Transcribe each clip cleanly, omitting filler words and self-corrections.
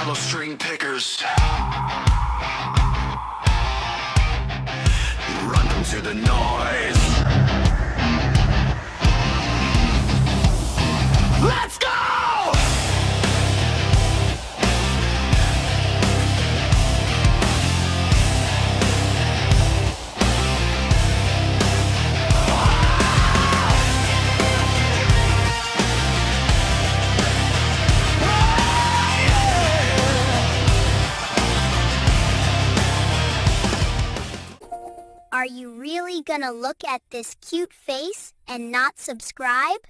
fellow string pickers. Run to the noise. Let's go! Are you really gonna look at this cute face and not subscribe?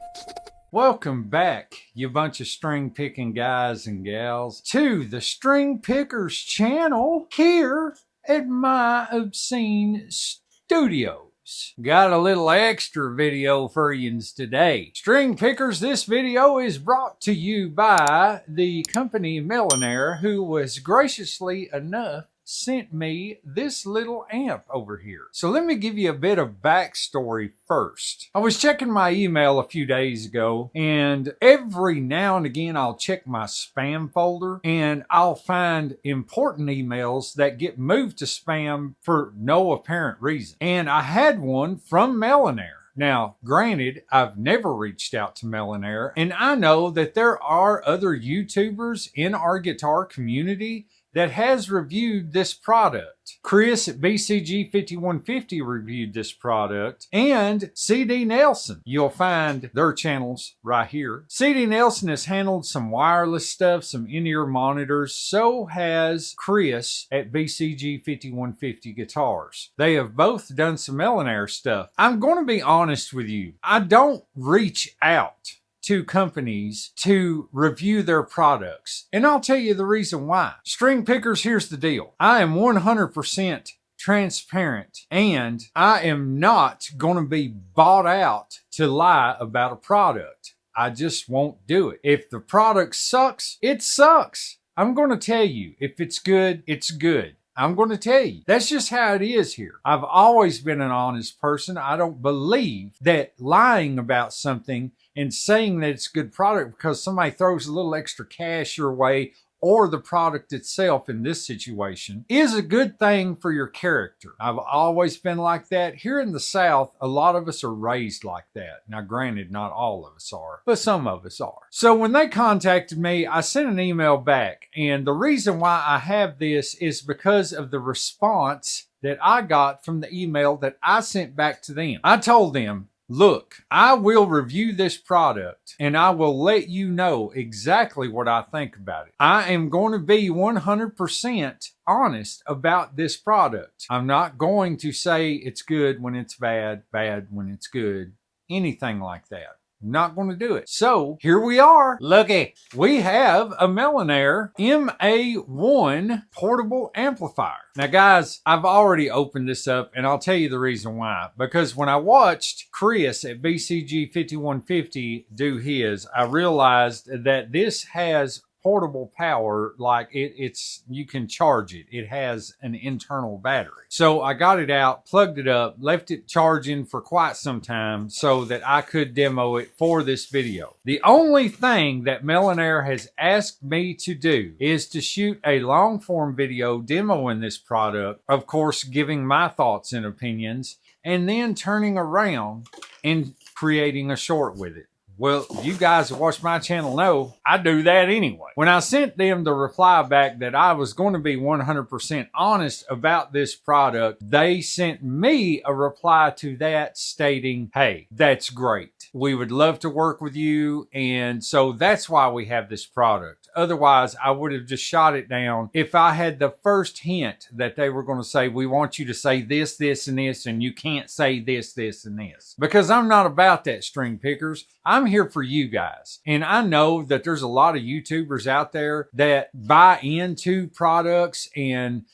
Welcome back, you bunch of string picking guys and gals, to the String Pickers channel here at My Obscene Studios. Got a little extra video for yous today. String Pickers, this video is brought to you by the company Melonare, who was graciously enough sent me this little amp over here. So let me give you a bit of backstory first. I was checking my email a few days ago, and every now and again I'll check my spam folder and I'll find important emails that get moved to spam for no apparent reason. And I had one from Melonare. Now, granted, I've never reached out to Melonare, and I know that there are other YouTubers in our guitar community that has reviewed this product. Chris at BCG 5150 reviewed this product, and CD Nelson. You'll find their channels right here. CD Nelson has handled some wireless stuff, some in-ear monitors. So has Chris at BCG 5150 Guitars. They have both done some Melonare stuff. I'm going to be honest with you. I don't reach out to companies to review their products. And I'll tell you the reason why. String Pickers, here's the deal. I am 100% transparent, and I am not going to be bought out to lie about a product. I just won't do it. If the product sucks, it sucks. I'm going to tell you. If it's good, it's good. I'm going to tell you. That's just how it is here. I've always been an honest person. I don't believe that lying about something and saying that it's a good product because somebody throws a little extra cash your way, or the product itself in this situation, is a good thing for your character. I've always been like that. Here in the South, a lot of us are raised like that. Now, granted, not all of us are, but some of us are. So when they contacted me, I sent an email back. And the reason why I have this is because of the response that I got from the email that I sent back to them. I told them, look, I will review this product and I will let you know exactly what I think about it. I am going to be 100% honest about this product. I'm not going to say it's good when it's bad, bad when it's good, anything like that. I'm not going to do it. So here we are. Looky, we have a Melonare MA-1 Portable Amplifier. Now guys, I've already opened this up and I'll tell you the reason why. Because when I watched Chris at BCG 5150 do his, I realized that this has portable power, like it's you can charge it. It has an internal battery. So I got it out, plugged it up, left it charging for quite some time so that I could demo it for this video. The only thing that Melonare has asked me to do is to shoot a long form video demoing this product, of course giving my thoughts and opinions, and then turning around and creating a short with it. Well, you guys that watch my channel know I do that anyway. When I sent them the reply back that I was going to be 100% honest about this product, they sent me a reply to that stating, hey, that's great. We would love to work with you. And so that's why we have this product. Otherwise, I would have just shot it down if I had the first hint that they were going to say, we want you to say this, this, and this, and you can't say this, this, and this. Because I'm not about that, String Pickers. I'm here for you guys. And I know that there's a lot of YouTubers out there that buy into products and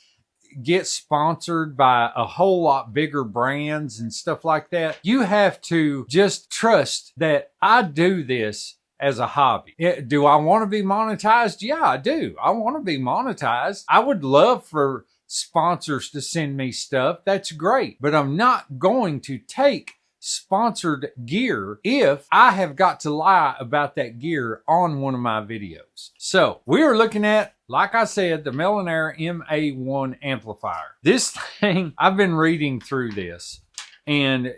get sponsored by a whole lot bigger brands and stuff like that. You have to just trust that I do this as a hobby. Do I want to be monetized? Yeah, I do. I want to be monetized. I would love for sponsors to send me stuff. That's great. But I'm not going to take sponsored gear if I have got to lie about that gear on one of my videos. So we are looking at, like I said, the Melonare MA-1 amplifier. This thing, I've been reading through this, and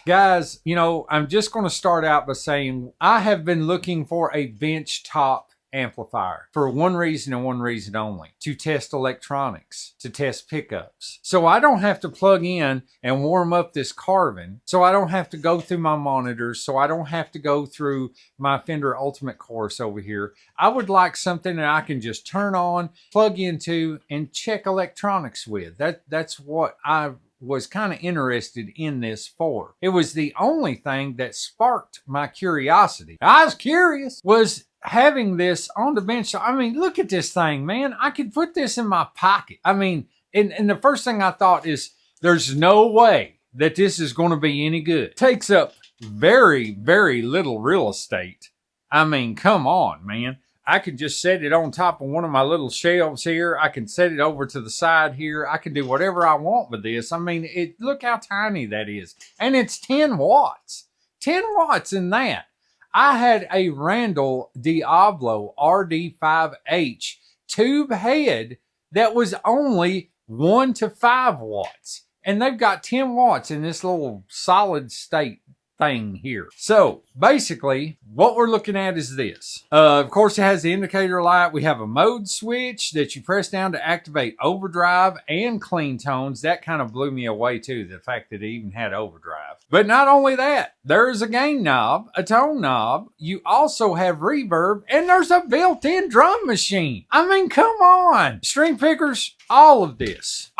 guys, you know, I'm just going to start out by saying I have been looking for a bench top amplifier for one reason and one reason only: to test electronics, to test pickups. So I don't have to plug in and warm up this Carvin. So I don't have to go through my monitors. So I don't have to go through my Fender Ultimate Chorus over here. I would like something that I can just turn on, plug into, and check electronics with. That's what I was kind of interested in this for. It was the only thing that sparked my curiosity. I was curious, was having this on the bench. I mean, look at this thing, man. I could put this in my pocket. I mean, and the first thing I thought is, there's no way that this is going to be any good. It takes up very, very little real estate. I mean, come on, man. I could just set it on top of one of my little shelves here. I can set it over to the side here. I can do whatever I want with this. I mean, look how tiny that is. And it's 10 watts. 10 watts in that. I had a Randall Diablo RD5H tube head that was only 1 to 5 watts. And they've got 10 watts in this little solid state thing here. So basically what we're looking at is this. Of course, it has the indicator light. We have a mode switch that you press down to activate overdrive and clean tones. That kind of blew me away too, the fact that it even had overdrive. But not only that, there's a gain knob, a tone knob. You also have reverb, and there's a built-in drum machine. I mean, come on. String pickers, all of this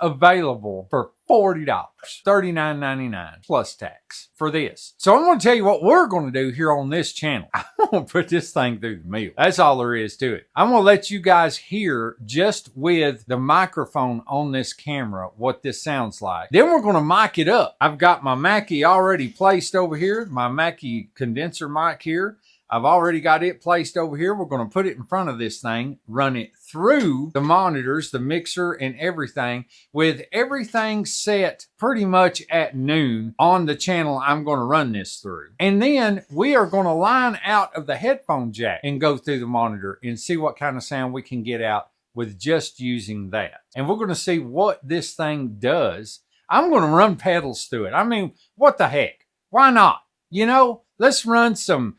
available for $40, $39.99 plus tax for this. So I'm going to tell you what we're going to do here on this channel. I'm going to put this thing through the mill. That's all there is to it. I'm going to let you guys hear, just with the microphone on this camera, what this sounds like. Then we're going to mic it up. I've got my Mackie already placed over here, my Mackie condenser mic here. I've already got it placed over here. We're going to put it in front of this thing, run it through the monitors, the mixer, and everything, with everything set pretty much at noon on the channel I'm going to run this through. And then we are going to line out of the headphone jack and go through the monitor and see what kind of sound we can get out with just using that. And we're going to see what this thing does. I'm going to run pedals through it. I mean, what the heck? Why not? You know, let's run some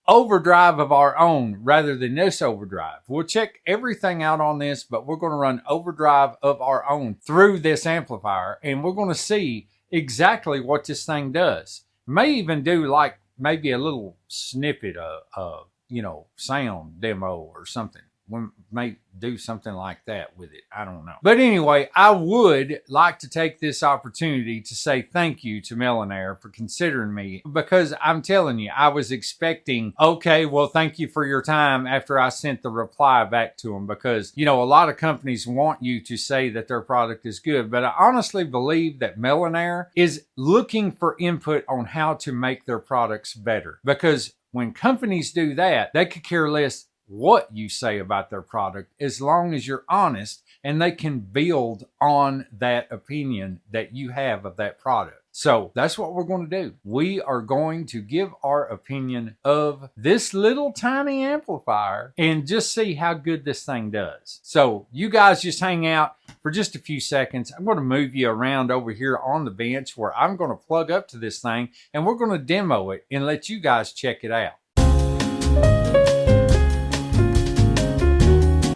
overdrive of our own rather than this overdrive. We'll check everything out on this, but we're going to run overdrive of our own through this amplifier, and we're going to see exactly what this thing does. May even do like maybe a little snippet of you know, sound demo or something. We may do something like that with it. I don't know. But anyway, I would like to take this opportunity to say thank you to Melonare for considering me, because I'm telling you, I was expecting, okay, well, thank you for your time, after I sent the reply back to them, because, you know, a lot of companies want you to say that their product is good, but I honestly believe that Melonare is looking for input on how to make their products better, because when companies do that, they could care less what you say about their product, as long as you're honest and they can build on that opinion that you have of that product. So that's what we're going to do. We are going to give our opinion of this little tiny amplifier and just see how good this thing does. So you guys just hang out for just a few seconds. I'm going to move you around over here on the bench where I'm going to plug up to this thing, and we're going to demo it and let you guys check it out.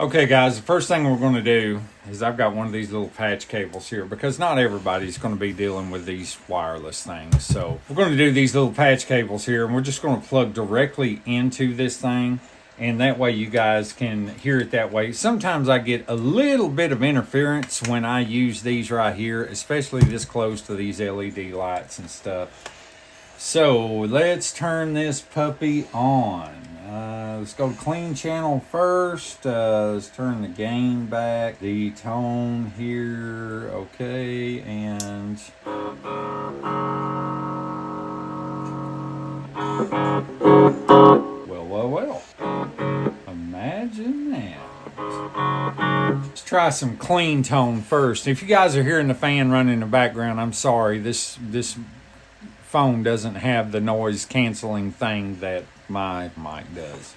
Okay guys, the first thing we're going to do is, I've got one of these little patch cables here, because not everybody's going to be dealing with these wireless things. So we're going to do these little patch cables here, and we're just going to plug directly into this thing, and that way you guys can hear it that way. Sometimes I get a little bit of interference when I use these right here, especially this close to these LED lights and stuff. So let's turn this puppy on. Let's go to clean channel first. Let's turn the gain back, the tone here, okay, and well. Imagine that. Let's try some clean tone first. If you guys are hearing the fan running in the background, I'm sorry. This phone doesn't have the noise canceling thing that my mic does.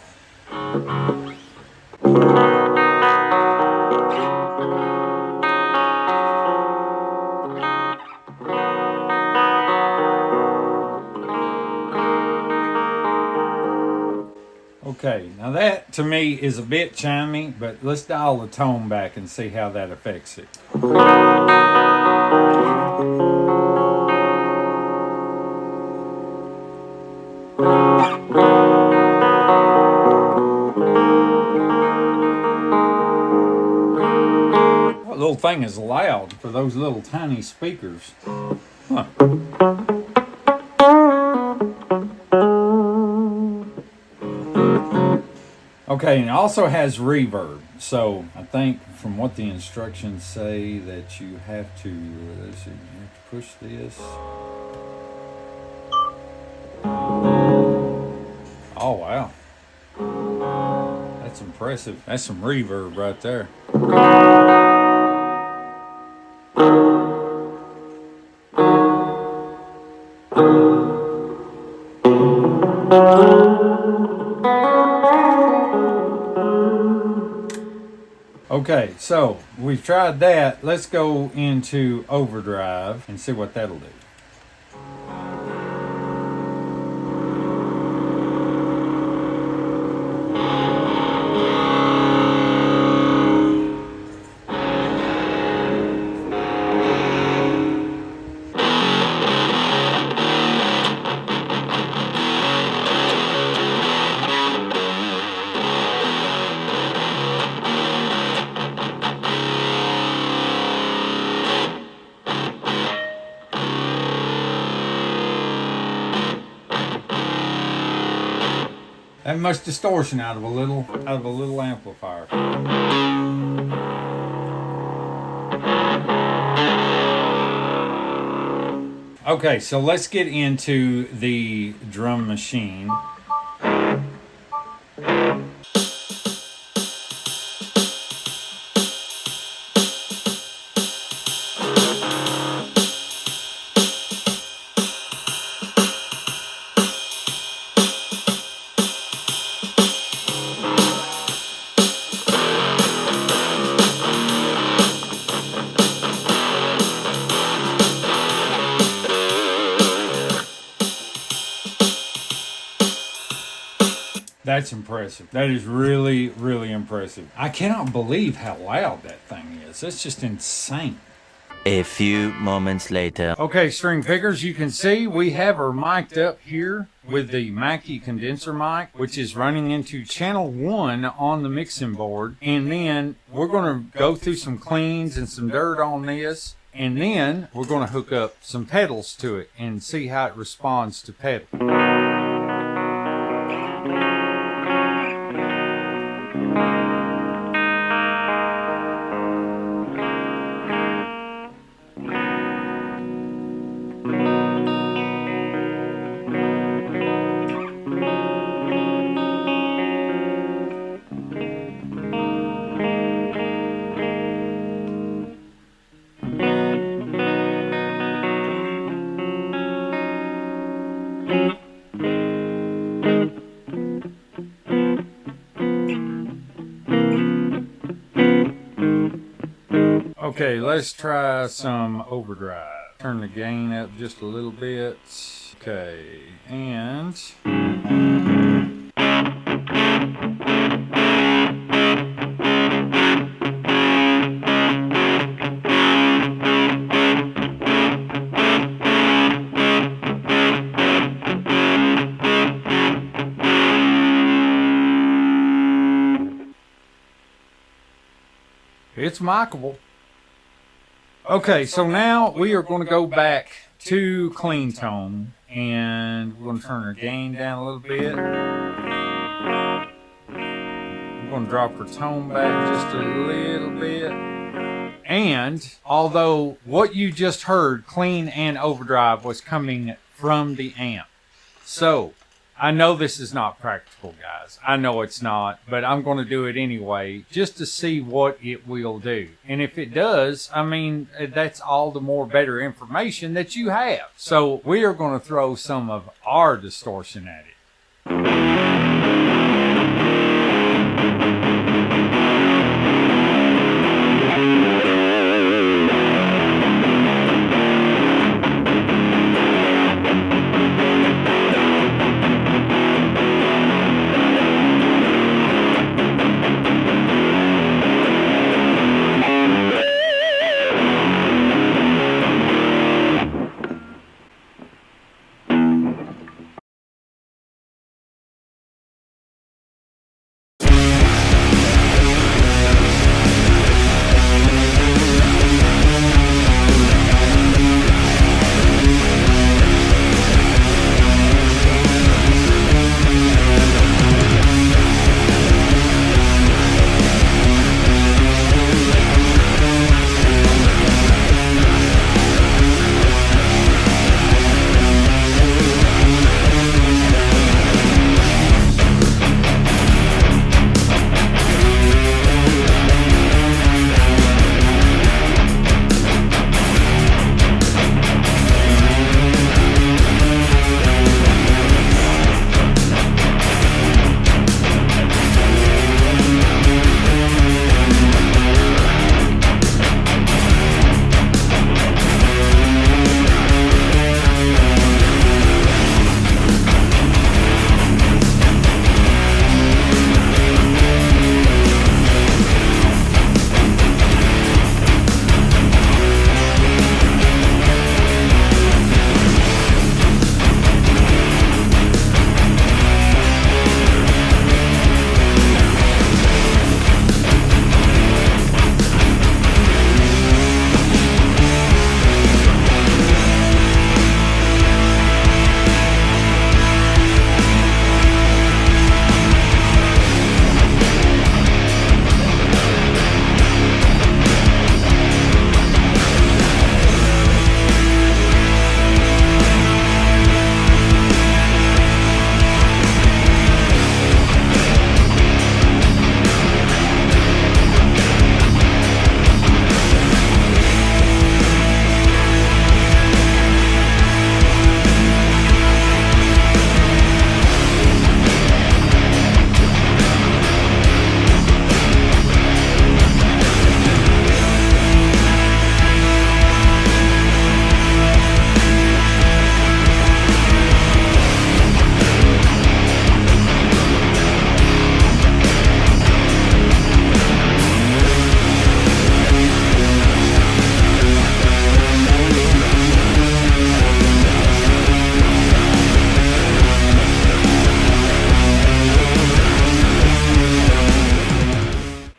Okay, now that to me is a bit chimey, but let's dial the tone back and see how that affects it. That little thing is loud for those little tiny speakers. Huh. Okay, and it also has reverb. So I think from what the instructions say that you have to, let's see, you have to push this. Oh, wow. That's impressive. That's some reverb right there. Okay, so we've tried that. Let's go into overdrive and see what that'll do. That much distortion out of a little amplifier. Okay, so let's get into the drum machine. That's impressive. That is really, really impressive. I cannot believe how loud that thing is. That's just insane. A few moments later. Okay, string pickers, you can see we have her mic'd up here with the Mackie condenser mic, which is running into channel 1 on the mixing board. And then we're going to go through some cleans and some dirt on this. And then we're going to hook up some pedals to it and see how it responds to pedal. Okay, let's try some overdrive. Turn the gain up just a little bit. Okay, and... it's micable. Okay, so now we are going to go back to clean tone, and we're going to turn our gain down a little bit. We're going to drop our tone back just a little bit. And although what you just heard, clean and overdrive, was coming from the amp, so I know this is not practical, guys. I know it's not, but I'm going to do it anyway just to see what it will do. And if it does, I mean, that's all the more better information that you have. So we are going to throw some of our distortion at it.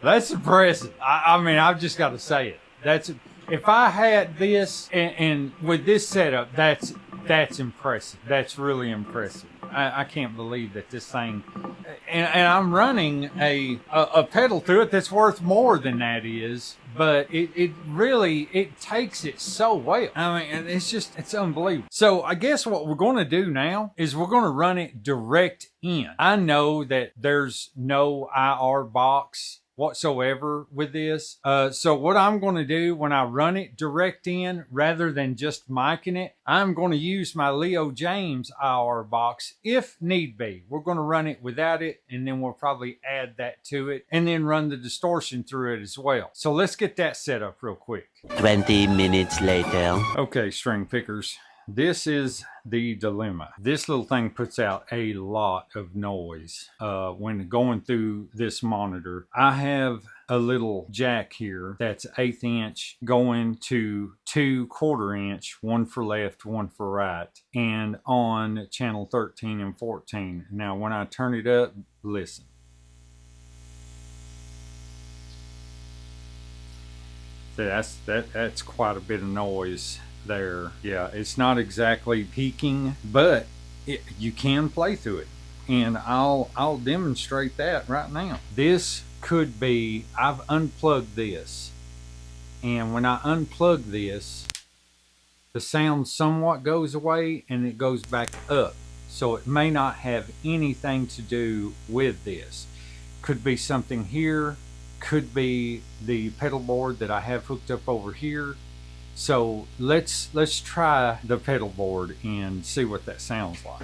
That's impressive. I mean, I've just got to say it. That's, if I had this and with this setup, that's impressive. That's really impressive. I can't believe that this thing, and I'm running a pedal through it that's worth more than that is, but it really takes it so well. I mean, it's unbelievable. So I guess what we're going to do now is we're going to run it direct in. I know that there's no IR box whatsoever with this. So what I'm going to do when I run it direct in, rather than just micing it, I'm going to use my Leo James IR box if need be. We're going to run it without it, and then we'll probably add that to it and then run the distortion through it as well. So let's get that set up real quick. 20 minutes later. Okay, string pickers. This is the dilemma. This little thing puts out a lot of noise when going through this monitor. I have a little jack here that's 1/8 inch going to 2 1/4 inch, one for left, one for right, and on channel 13 and 14. Now when I turn it up, listen. So that's quite a bit of noise there. Yeah, it's not exactly peaking, but you can play through it, and I'll demonstrate that right now. This could be, I've unplugged this, and when I unplug this, the sound somewhat goes away and it goes back up. So it may not have anything to do with this. Could be something here, could be the pedal board that I have hooked up over here. So let's try the pedal board and see what that sounds like.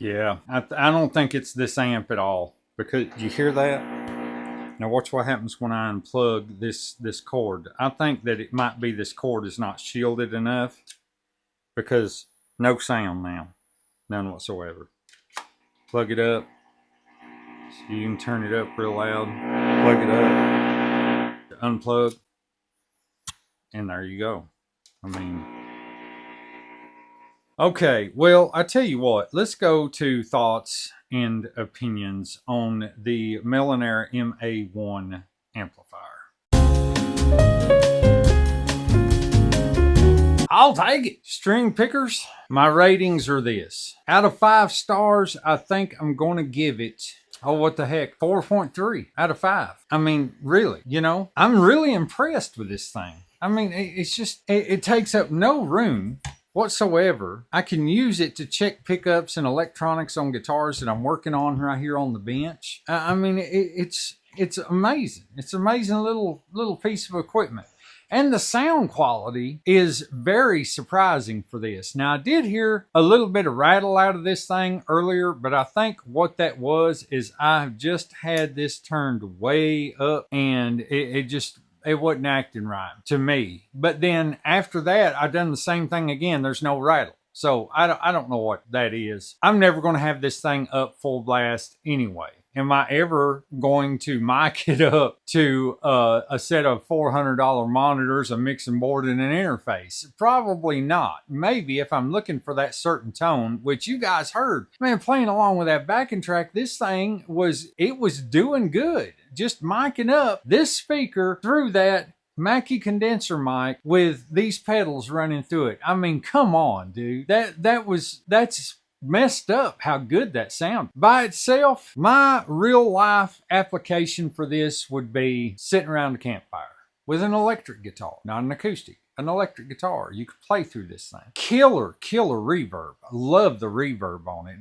Yeah, I don't think it's this amp at all, because you hear that? Now watch what happens when I unplug this cord. I think that it might be this cord is not shielded enough, because no sound now, none whatsoever. Plug it up, so you can turn it up real loud. Plug it up, unplug, and there you go. I mean, okay, well, I tell you what, let's go to thoughts and opinions on the Melonare MA-1 amplifier. I'll take it. String pickers, my ratings are this. Out of 5 stars, I think I'm going to give it, oh, what the heck, 4.3 out of 5. I mean, really, you know, I'm really impressed with this thing. I mean, it's just, it takes up no room whatsoever. I can use it to check pickups and electronics on guitars that I'm working on right here on the bench. I mean, it's amazing. It's an amazing little piece of equipment. And the sound quality is very surprising for this. Now, I did hear a little bit of rattle out of this thing earlier, but I think what that was is I've just had this turned way up, and it wasn't acting right to me. But then after that, I done the same thing again. There's no rattle. So I don't know what that is. I'm never going to have this thing up full blast anyway. Am I ever going to mic it up to a set of $400 monitors, a mixing board, and an interface? Probably not. Maybe if I'm looking for that certain tone, which you guys heard. Man, playing along with that backing track, this thing was doing good. Just miking up this speaker through that Mackie condenser mic with these pedals running through it. I mean, come on, dude. That's messed up how good that sounded. By itself, my real life application for this would be sitting around a campfire with an electric guitar, not an acoustic, an electric guitar. You could play through this thing. Killer reverb. I love the reverb on it.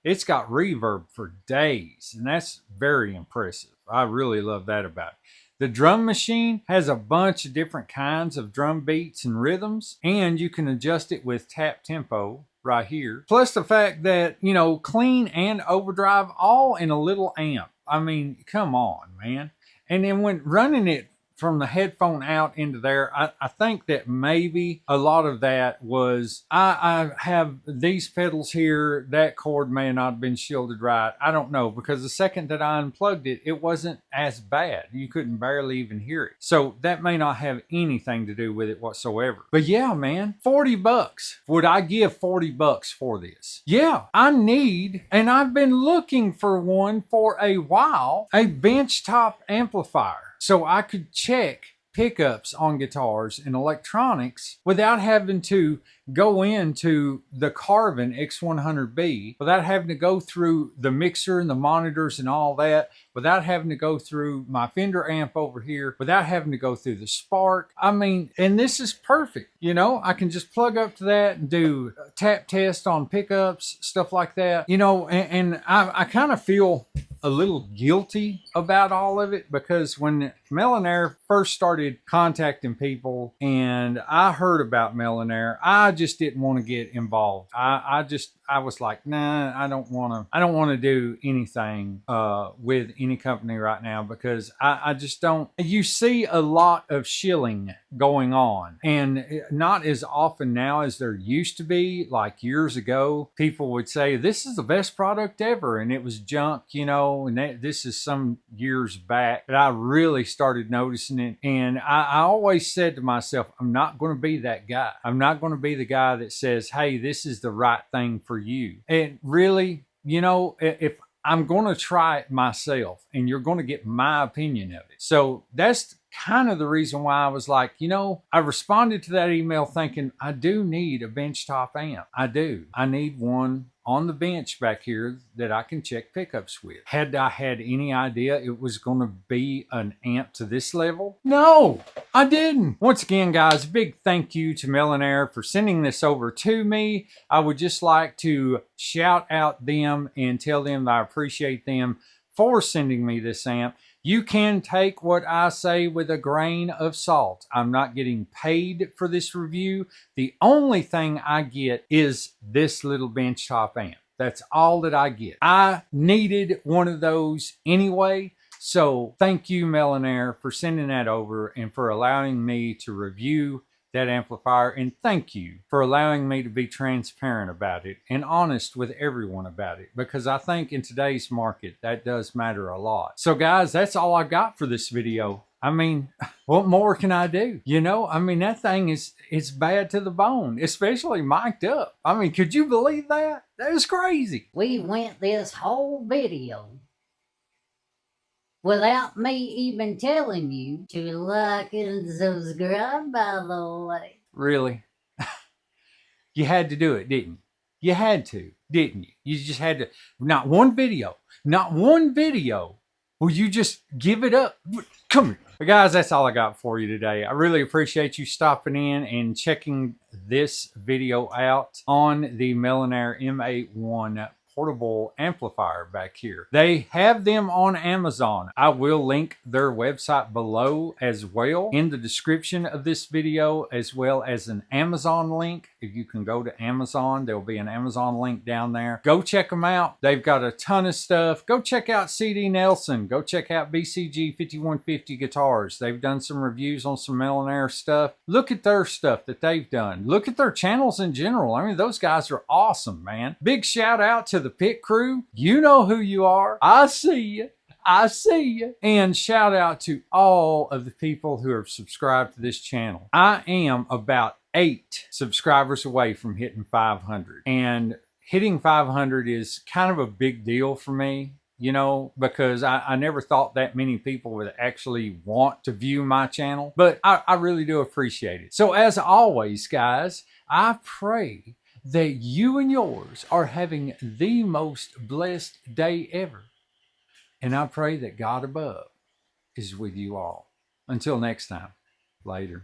It's got reverb for days, and that's very impressive. I really love that about it. The drum machine has a bunch of different kinds of drum beats and rhythms, and you can adjust it with tap tempo right here. Plus the fact that, you know, clean and overdrive all in a little amp. I mean, come on, man. And then when running it from the headphone out into there, I think that maybe a lot of that was, I have these pedals here, that cord may not have been shielded right. I don't know, because the second that I unplugged it, it wasn't as bad. You couldn't barely even hear it. So that may not have anything to do with it whatsoever. But yeah, man, 40 bucks. Would I give 40 bucks for this? Yeah, I need, and I've been looking for one for a while, a benchtop amplifier, so I could check pickups on guitars and electronics without having to go into the Carvin X100B, without having to go through the mixer and the monitors and all that, without having to go through my Fender amp over here, without having to go through the Spark. I mean, and this is perfect. You know, I can just plug up to that and do a tap test on pickups, stuff like that. You know, and I kind of feel a little guilty about all of it, because when Melonare first started contacting people and I heard about Melonare, I just didn't want to get involved. I was like, nah, I don't want to do anything with any company right now, because I just don't. You see a lot of shilling going on, and not as often now as there used to be. Like years ago, people would say this is the best product ever, and it was junk, you know. And this is some years back that I really started noticing it, and I always said to myself, I'm not going to be that guy. I'm not going to be the guy that says, hey, this is the right thing for you. And really, you know, if I'm going to try it myself, and you're going to get my opinion of it. So that's kind of the reason why I was like, you know, I responded to that email thinking I do need a benchtop amp. I do. I need one on the bench back here that I can check pickups with. Had I had any idea it was going to be an amp to this level? No, I didn't. Once again, guys, big thank you to Melonare for sending this over to me. I would just like to shout out them and tell them that I appreciate them for sending me this amp. You can take what I say with a grain of salt. I'm not getting paid for this review. The only thing I get is this little benchtop amp. That's all that I get. I needed one of those anyway. So thank you, Melonare, for sending that over and for allowing me to review that amplifier, and thank you for allowing me to be transparent about it and honest with everyone about it, because I think in today's market that does matter a lot. So guys, that's all I got for this video. I mean, what more can I do? You know, I mean, that thing it's bad to the bone, especially mic'd up. I mean, could you believe that? That was crazy. We went this whole video without me even telling you to like and subscribe, by the way. Really? You had to do it, didn't you? You had to, didn't you? You just had to. Not one video will you just give it up. Come here. But guys, that's all I got for you today. I really appreciate you stopping in and checking this video out on the Melonare MA-1 Portable Amplifier back here. They have them on Amazon. I will link their website below as well in the description of this video, as well as an Amazon link. If you can go to Amazon, there'll be an Amazon link down there. Go check them out. They've got a ton of stuff. Go check out CD Nelson. Go check out BCG 5150 guitars. They've done some reviews on some Melonare stuff. Look at their stuff that they've done. Look at their channels in general. I mean, those guys are awesome, man. Big shout out to the pit crew. You know who you are. I see you. I see you. And shout out to all of the people who are subscribed to this channel. I am about 8 subscribers away from hitting 500. And hitting 500 is kind of a big deal for me, you know, because I never thought that many people would actually want to view my channel. But I really do appreciate it. So as always, guys, I pray that you and yours are having the most blessed day ever. And I pray that God above is with you all. Until next time, later.